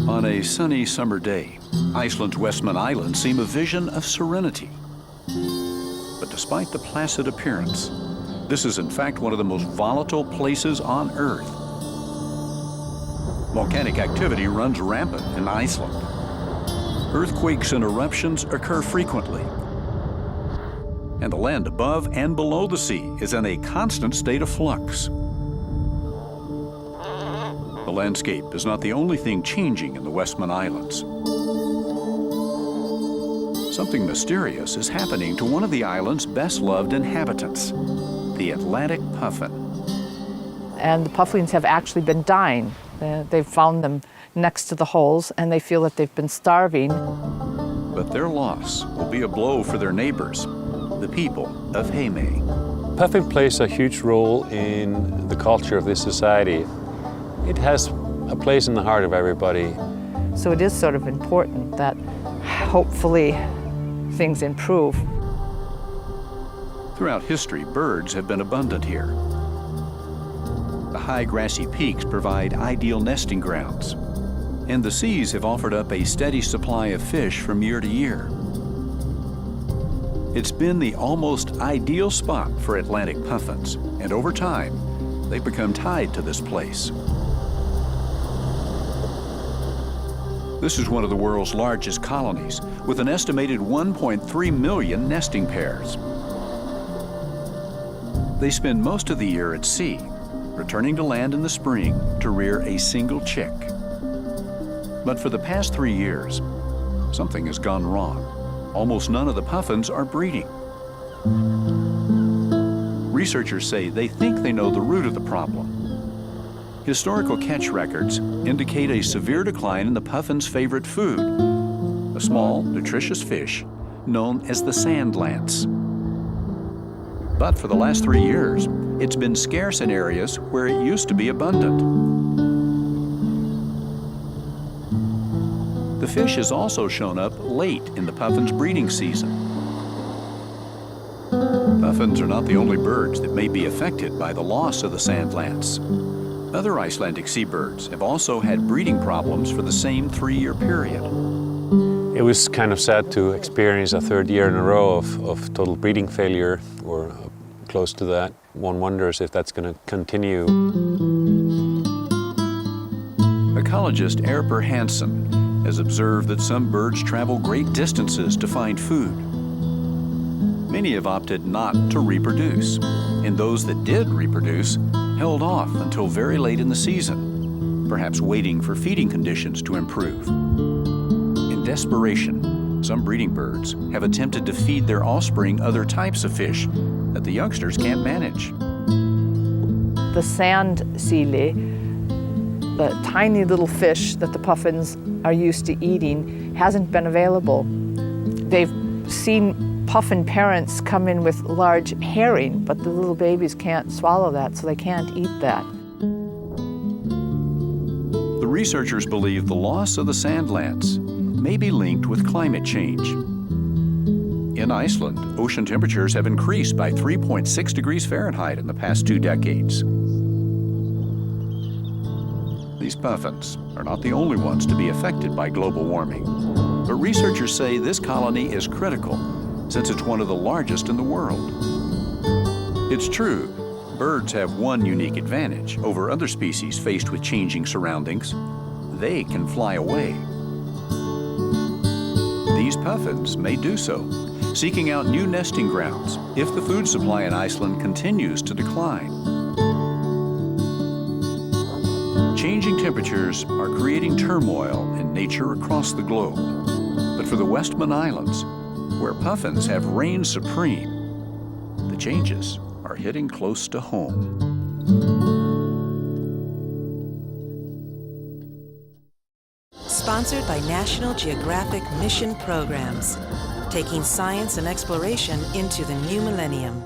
On a sunny summer day, Iceland's Westman Islands seem a vision of serenity. But despite the placid appearance, this is in fact one of the most volatile places on Earth. Volcanic activity runs rampant in Iceland. Earthquakes and eruptions occur frequently. And the land above and below the sea is in a constant state of flux. The landscape is not the only thing changing in the Westman Islands. Something mysterious is happening to one of the island's best-loved inhabitants, the Atlantic puffin. And the puffins have actually been dying. They've found them next to the holes, and they feel that they've been starving. But their loss will be a blow for their neighbors, the people of Heimaey. Puffin plays a huge role in the culture of this society. It has a place in the heart of everybody. So it is sort of important that hopefully things improve. Throughout history, birds have been abundant here. The high grassy peaks provide ideal nesting grounds, and the seas have offered up a steady supply of fish from year to year. It's been the almost ideal spot for Atlantic puffins, and over time, they've become tied to this place. This is one of the world's largest colonies, with an estimated 1.3 million nesting pairs. They spend most of the year at sea, returning to land in the spring to rear a single chick. But for the past 3 years, something has gone wrong. Almost none of the puffins are breeding. Researchers say they think they know the root of the problem. Historical catch records indicate a severe decline in the puffin's favorite food, a small, nutritious fish known as the sand lance. But for the last 3 years, it's been scarce in areas where it used to be abundant. The fish has also shown up late in the puffin's breeding season. Puffins are not the only birds that may be affected by the loss of the sand lance. Other Icelandic seabirds have also had breeding problems for the same 3-year period. It was kind of sad to experience a third year in a row of total breeding failure, or close to that. One wonders if that's going to continue. Ecologist Erper Hansen has observed that some birds travel great distances to find food. Many have opted not to reproduce, and those that did reproduce held off until very late in the season, perhaps waiting for feeding conditions to improve. In desperation, some breeding birds have attempted to feed their offspring other types of fish that the youngsters can't manage. The sand sealy, the tiny little fish that the puffins are used to eating, hasn't been available. They've seen puffin parents come in with large herring, but the little babies can't swallow that, so they can't eat that. The researchers believe the loss of the sand lance may be linked with climate change. In Iceland, ocean temperatures have increased by 3.6 degrees Fahrenheit in the past 2 decades. These puffins are not the only ones to be affected by global warming, but researchers say this colony is critical since it's one of the largest in the world. It's true, birds have one unique advantage over other species faced with changing surroundings. They can fly away. These puffins may do so, seeking out new nesting grounds if the food supply in Iceland continues to decline. Changing temperatures are creating turmoil in nature across the globe. But for the Westman Islands, where puffins have reigned supreme, the changes are hitting close to home. Sponsored by National Geographic Mission Programs, taking science and exploration into the new millennium.